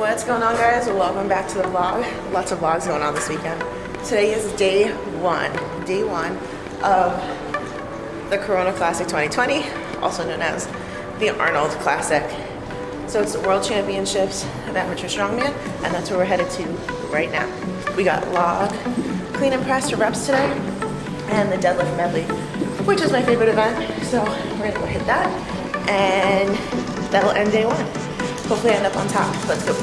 What's going on, guys? Welcome back to the vlog. Lots of vlogs going on this weekend. Today is day one of the Corona Classic 2020, also known as the Arnold Classic. So it's the World Championships of Amateur Strongman, and that's where we're headed to right now. We got log, clean and press for reps today, and the deadlift medley, which is my favorite event. So we're gonna go hit that, and that'll end day one. Hopefully I end up on top. Let's go.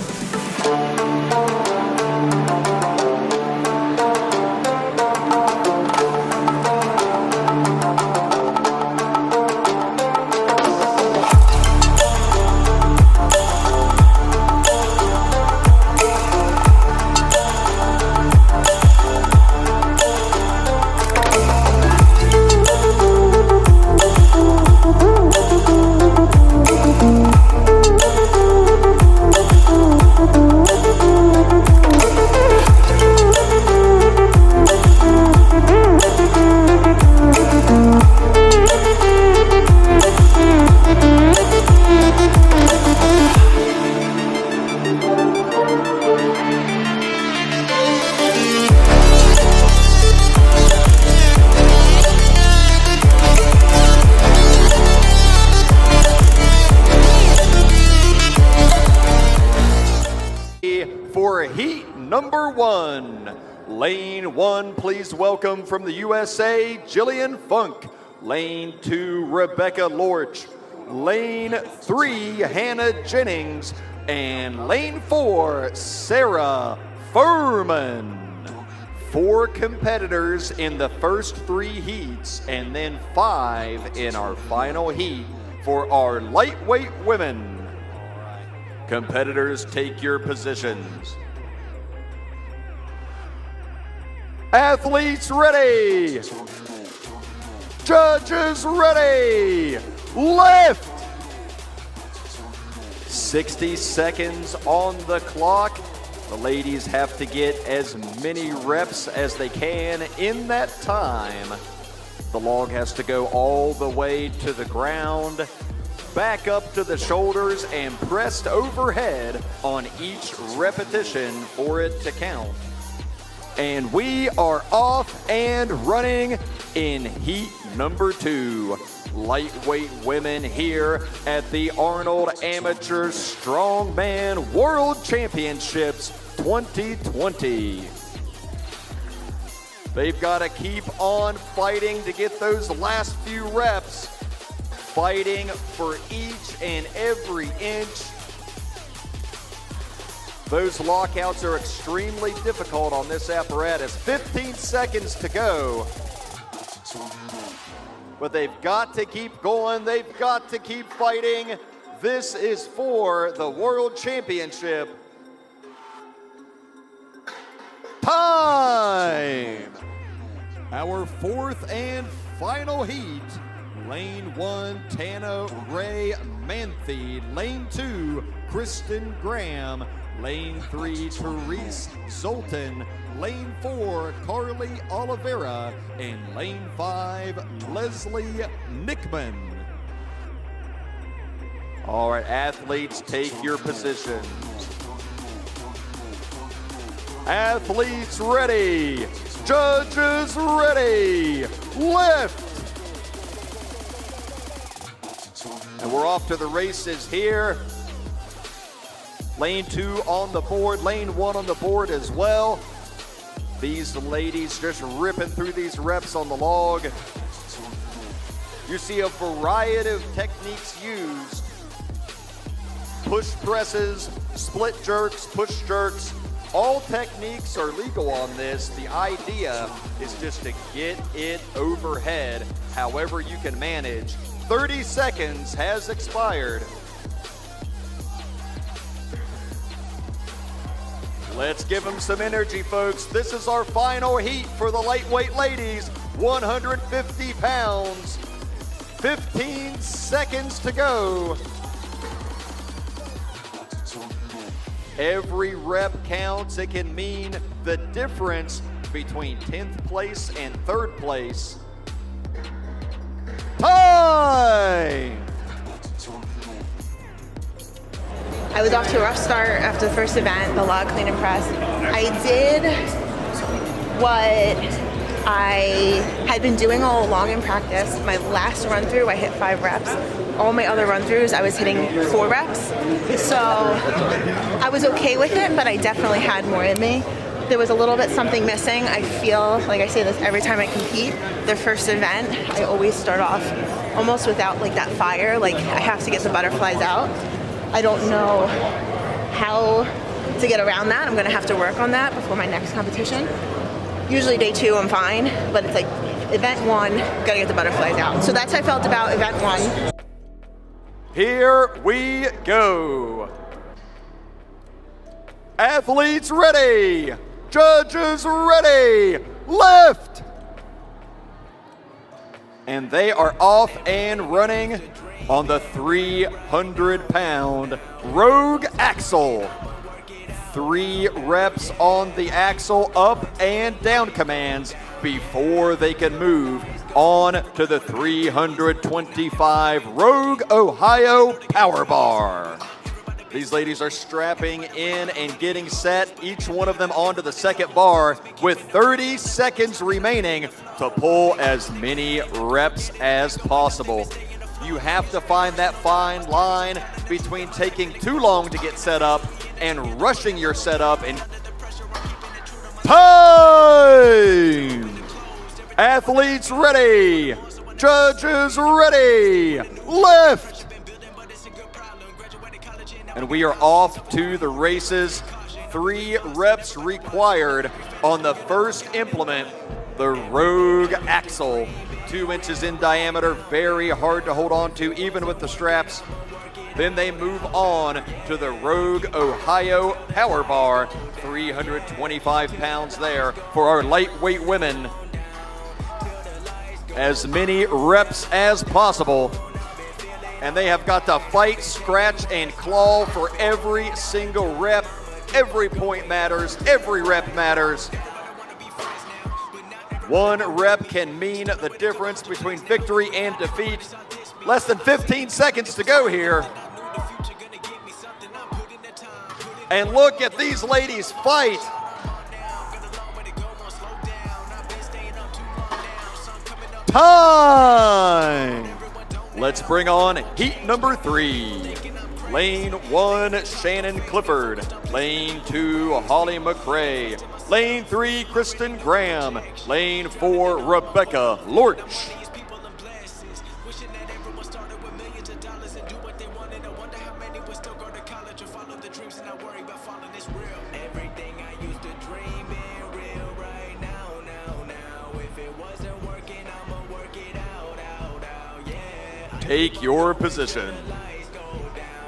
For heat number one, lane one, please welcome from the USA, Jillian Funk. Lane two, Rebecca Lorch. Lane three, Hannah Jennings. And lane four, Sarah Furman. 4 competitors in the first 3 heats, and then 5 in our final heat for our lightweight women. Competitors, take your positions. Athletes ready. Judges ready. Lift. 60 seconds on the clock. The ladies have to get as many reps as they can in that time. The log has to go all the way to the ground, back up to the shoulders, and pressed overhead on each repetition for it to count. And we are off and running in heat number 2. Lightweight women here at the Arnold Amateur Strongman World Championships 2020. They've got to keep on fighting to get those last few reps. Fighting for each and every inch. Those lockouts are extremely difficult on this apparatus. 15 seconds to go. But they've got to keep going. They've got to keep fighting. This is for the World Championship. Time! Our 4th and final heat. Lane 1, Tana Ray Manthe. Lane 2, Kristen Graham. Lane 3, Therese Zoltan. Lane 4, Carly Oliveira. And lane 5, Leslie Nickman. All right, athletes, take your positions. Athletes ready. Judges ready. Lift. And we're off to the races here. Lane 2 on the board, lane 1 on the board as well. These ladies just ripping through these reps on the log. You see a variety of techniques used. Push presses, split jerks, push jerks. All techniques are legal on this. The idea is just to get it overhead however you can manage. 30 seconds has expired. Let's give them some energy, folks. This is our final heat for the lightweight ladies, 150 pounds. 15 seconds to go. Every rep counts. It can mean the difference between 10th place and 3rd place. Time! I was off to a rough start after the first event, the log clean and press. I did what I had been doing all along in practice. My last run through, I hit 5 reps. All my other run throughs, I was hitting 4 reps. So I was okay with it, but I definitely had more in me. There was a little bit something missing. I feel like I say this every time I compete. The first event, I always start off almost without like that fire. Like I have to get the butterflies out. I don't know how to get around that. I'm gonna have to work on that before my next competition. Usually day 2, I'm fine, but it's like event 1, gotta get the butterflies out. So that's how I felt about event 1. Here we go. Athletes ready. Judges ready. Lift. And they are off and running on the 300-pound Rogue Axle. 3 reps on the axle, up and down commands before they can move on to the 325 Rogue Ohio Power Bar. These ladies are strapping in and getting set, each one of them onto the second bar with 30 seconds remaining to pull as many reps as possible. You have to find that fine line between taking too long to get set up and rushing your setup. And time! Athletes ready. Judges ready. Lift! And we are off to the races. 3 reps required on the first implement, the Rogue Axle. 2 inches in diameter, very hard to hold on to even with the straps. Then they move on to the Rogue Ohio Power Bar, 325 pounds there for our lightweight women. As many reps as possible. And they have got to fight, scratch, and claw for every single rep. Every point matters, every rep matters. 1 rep can mean the difference between victory and defeat. Less than 15 seconds to go here. And look at these ladies fight. Time! Let's bring on heat number 3. Lane 1, Shannon Clifford. Lane 2, Holly McRae. Lane 3, Kristen Graham. Lane 4, Rebecca Lorch. Take your position.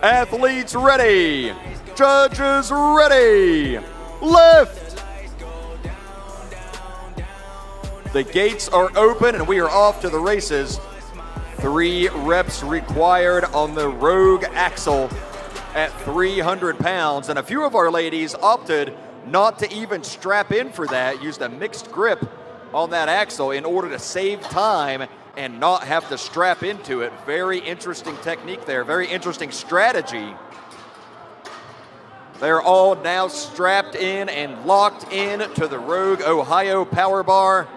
Athletes ready. Judges ready. Lift. The gates are open and we are off to the races. 3 reps required on the Rogue Axle at 300 pounds. And a few of our ladies opted not to even strap in for that, used a mixed grip on that axle in order to save time and not have to strap into it. Very interesting technique there, very interesting strategy. They're all now strapped in and locked in to the Rogue Ohio Power Bar.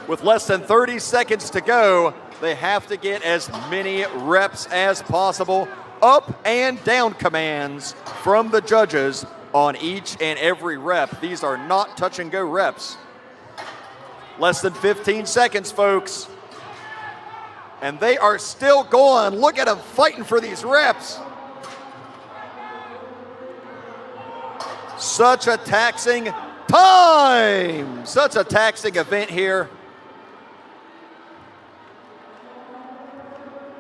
With less than 30 seconds to go, they have to get as many reps as possible. Up and down commands from the judges on each and every rep. These are not touch and go reps. Less than 15 seconds, folks. And they are still going. Look at them fighting for these reps. Such a taxing time. Such a taxing event here.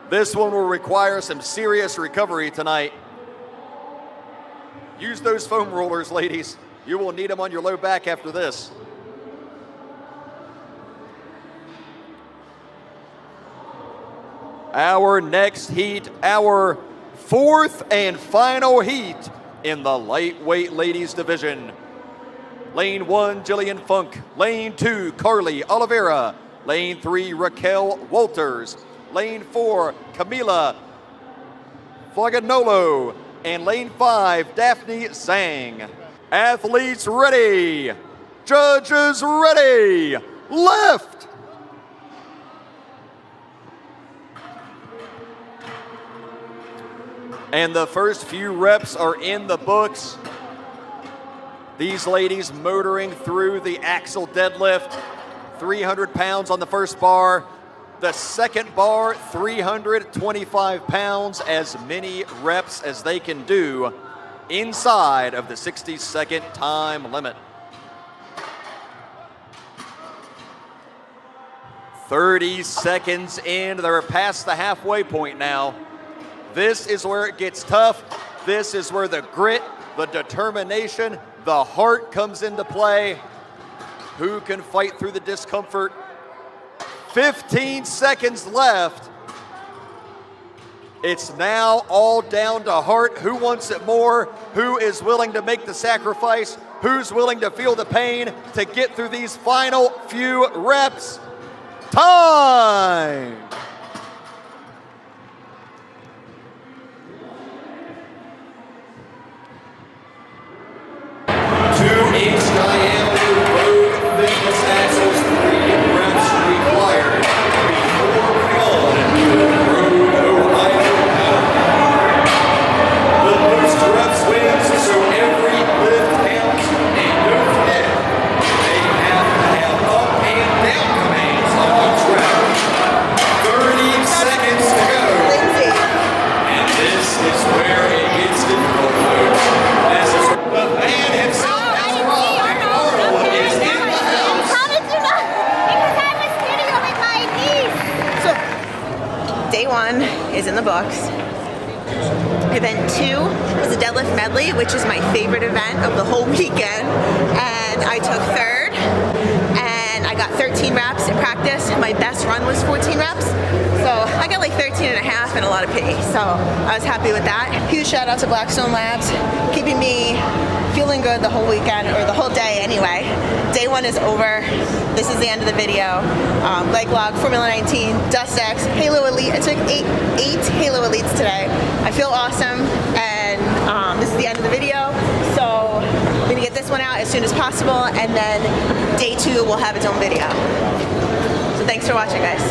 This one will require some serious recovery tonight. Use those foam rollers, ladies. You will need them on your low back after this. Our next heat, our 4th and final heat in the lightweight ladies division. Lane 1, Jillian Funk. Lane 2, Carly Oliveira. Lane 3, Raquel Walters. Lane 4, Camila Flaganolo, and lane 5, Daphne Zhang. Athletes ready. Judges ready. Left. And the first few reps are in the books. These ladies motoring through the axle deadlift. 300 pounds on the first bar. The second bar, 325 pounds, as many reps as they can do inside of the 60-second time limit. 30 seconds in, they're past the halfway point now. This is where it gets tough. This is where the grit, the determination, the heart comes into play. Who can fight through the discomfort? 15 seconds left. It's now all down to heart. Who wants it more? Who is willing to make the sacrifice? Who's willing to feel the pain to get through these final few reps? Time! Two-inch diameter road thickness axles, 3 reps required before moving on to the road Ohio power. The most reps wins, so every lift counts, and don't forget, they have to have up and down commands on each rep. 30 seconds to go. And this is where it gets difficult, folks. This is the man himself. Arnold is in the house. How did you know? Because I was sitting on my knees. So, day 1 is in the books. Event 2 was a deadlift medley, which is my favorite event of the whole weekend. And I took 3rd, and I got 13 reps in practice. My best run was 14 reps. So I got like 13 and a half and a lot of pity. So I was happy with that. Huge shout out to Blackstone Labs, keeping me feeling good the whole weekend, or the whole day anyway. Day 1 is over. This is the end of the video. Leg log, Formula 19, Dust X, Halo Elite. I took eight Halo Elites today. I feel awesome, and this is the end of the video. So I'm gonna get this one out as soon as possible, and then day 2 will have its own video. So thanks for watching, guys.